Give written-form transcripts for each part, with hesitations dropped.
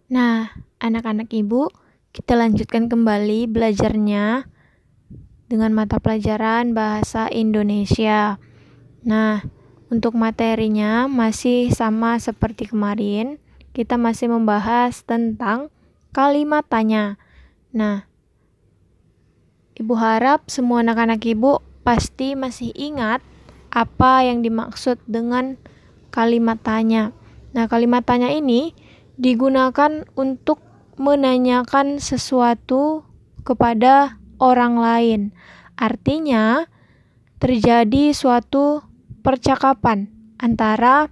Nah, anak-anak ibu, kita lanjutkan kembali belajarnya dengan mata pelajaran bahasa Indonesia. Nah, untuk materinya masih sama seperti kemarin, kita masih membahas tentang kalimat tanya. Nah, ibu harap semua anak-anak ibu pasti masih ingat apa yang dimaksud dengan kalimat tanya. Nah, kalimat tanya ini digunakan untuk menanyakan sesuatu kepada orang lain. Artinya, terjadi suatu percakapan antara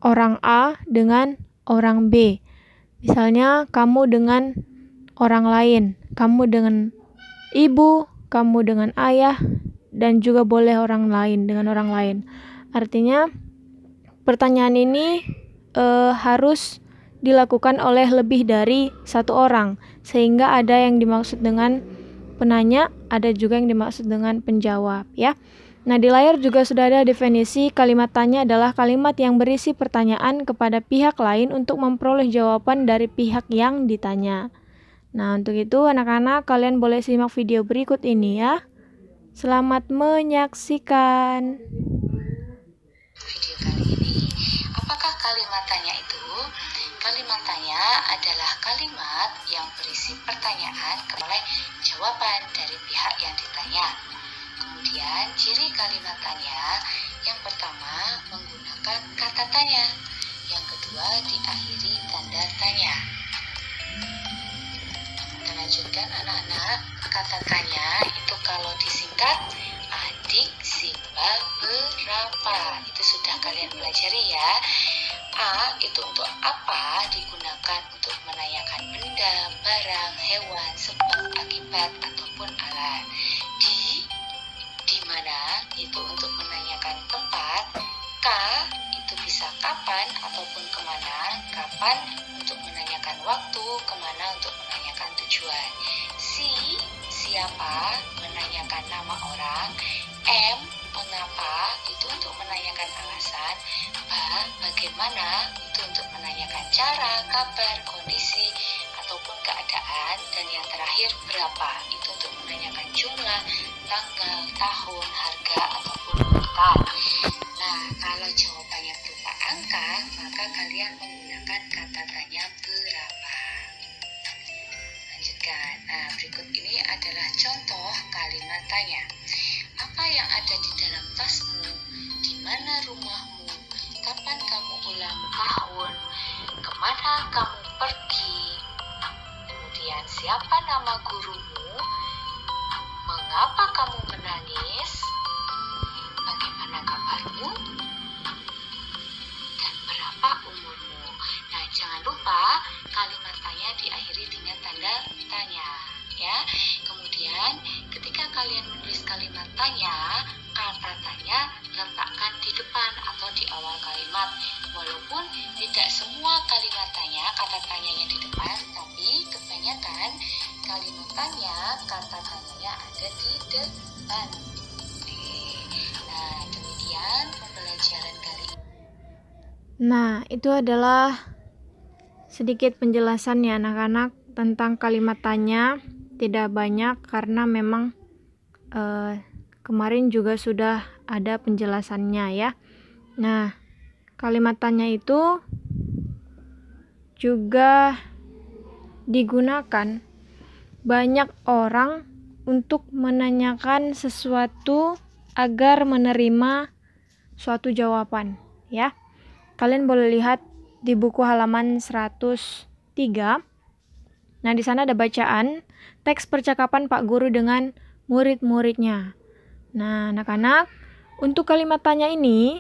orang A dengan orang B. Misalnya, kamu dengan orang lain, kamu dengan ibu, kamu dengan ayah, dan juga boleh orang lain dengan orang lain. Artinya, pertanyaan ini harus dilakukan oleh lebih dari satu orang, sehingga ada yang dimaksud dengan penanya, ada juga yang dimaksud dengan penjawab, ya. Nah, di layar juga sudah ada definisi kalimat tanya adalah kalimat yang berisi pertanyaan kepada pihak lain untuk memperoleh jawaban dari pihak yang ditanya. Nah, untuk itu anak-anak kalian boleh simak video berikut ini ya. Selamat menyaksikan. Video kali ini, apakah kalimat tanya itu? Kalimat tanya adalah kalimat yang berisi pertanyaan oleh jawaban dari pihak yang ditanya. Kemudian ciri kalimat tanya, yang pertama menggunakan kata tanya, yang kedua diakhiri tanda tanya. Kita lanjutkan anak-anak, kata tanya itu kalau disingkat adik Simba berapa, itu sudah kalian pelajari ya. A itu untuk apa, digunakan untuk menanyakan benda, barang, hewan, sebab, akibat, ataupun alat. Di mana itu untuk menanyakan tempat. K itu bisa kapan ataupun kemana. Kapan untuk menanyakan waktu, kemana untuk menanyakan tujuan. Siapa, menanyakan nama orang. M, mengapa, itu untuk menanyakan alasan. Bagaimana, itu untuk menanyakan cara, kabar, kondisi, ataupun keadaan. Dan yang terakhir, berapa, itu untuk menanyakan jumlah, tanggal, tahun, harga, ataupun urutan. Nah, kalau jawabannya berupa angka, maka kalian menggunakan kata tanya berapa. Lanjutkan. Nah, berikut ini adalah contoh kalimat tanya. Apa yang ada di dalam tasmu? Di mana rumahmu? Kapan kamu ulang tahun? Kemana kamu pergi? Kemudian siapa nama gurumu? Mengapa kamu menangis? Bagaimana kabarmu? Dan berapa umurmu? Nah, jangan lupa kalimat tanya diakhiri dengan tanda tanya, ya. Kemudian ketika kalian menulis kalimat tanya, kata tanya letakkan di depan atau di awal kalimat. Walaupun tidak semua kalimat tanya kata tanyanya di depan, tapi kebanyakan kalimat tanya kata tanyanya ada di depan. Nah, demikian pembelajaran kali ini. Nah, itu adalah sedikit penjelasan ya anak-anak tentang kalimat tanya. Tidak banyak karena memang kemarin juga sudah ada penjelasannya ya. Nah, kalimat tanya itu juga digunakan banyak orang untuk menanyakan sesuatu agar menerima suatu jawaban ya. Kalian boleh lihat di buku halaman 103. Nah, di sana ada bacaan teks percakapan Pak Guru dengan murid-muridnya. Nah, anak-anak, untuk kalimat tanya ini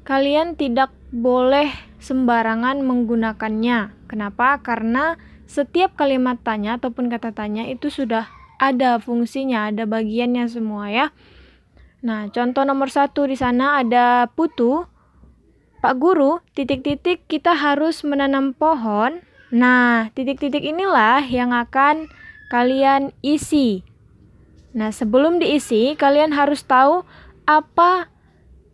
kalian tidak boleh sembarangan menggunakannya. Kenapa? Karena setiap kalimat tanya ataupun kata tanya itu sudah ada fungsinya, ada bagiannya semua ya. Nah, contoh nomor 1 di sana ada Putu. Pak Guru, titik-titik kita harus menanam pohon. Nah, titik-titik inilah yang akan kalian isi. Nah, sebelum diisi, kalian harus tahu apa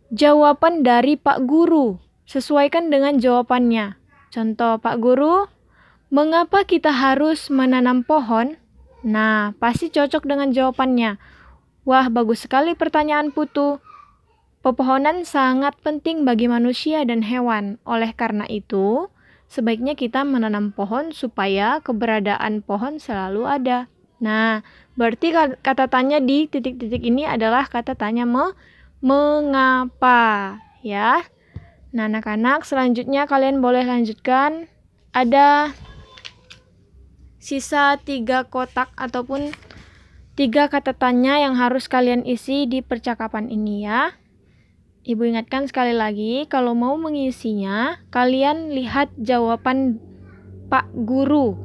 jawaban dari Pak Guru. Sesuaikan dengan jawabannya. Contoh, Pak Guru, mengapa kita harus menanam pohon? Nah, pasti cocok dengan jawabannya. Wah, bagus sekali pertanyaan Putu. Pepohonan sangat penting bagi manusia dan hewan. Oleh karena itu, sebaiknya kita menanam pohon supaya keberadaan pohon selalu ada. Nah, berarti kata tanya di titik-titik ini adalah kata tanya mengapa, ya. Nah, anak-anak, selanjutnya kalian boleh lanjutkan. Ada sisa 3 kotak ataupun 3 kata tanya yang harus kalian isi di percakapan ini, ya. Ibu ingatkan sekali lagi, kalau mau mengisinya, kalian lihat jawaban Pak Guru.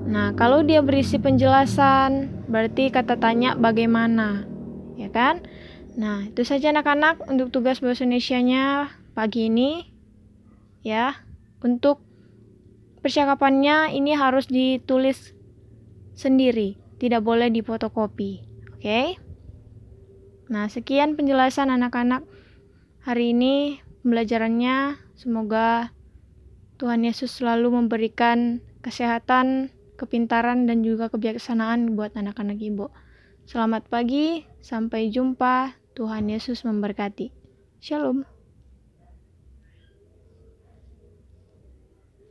Nah, kalau dia berisi penjelasan, berarti kata tanya bagaimana, ya kan? Nah, itu saja anak-anak untuk tugas bahasa Indonesianya pagi ini, ya. Untuk percakapannya ini harus ditulis sendiri, tidak boleh difotokopi, oke? Nah, sekian penjelasan anak-anak hari ini pembelajarannya. Semoga Tuhan Yesus selalu memberikan kesehatan, kepintaran, dan juga kebijaksanaan buat anak-anak ibu. Selamat pagi, sampai jumpa. Tuhan Yesus memberkati. Shalom.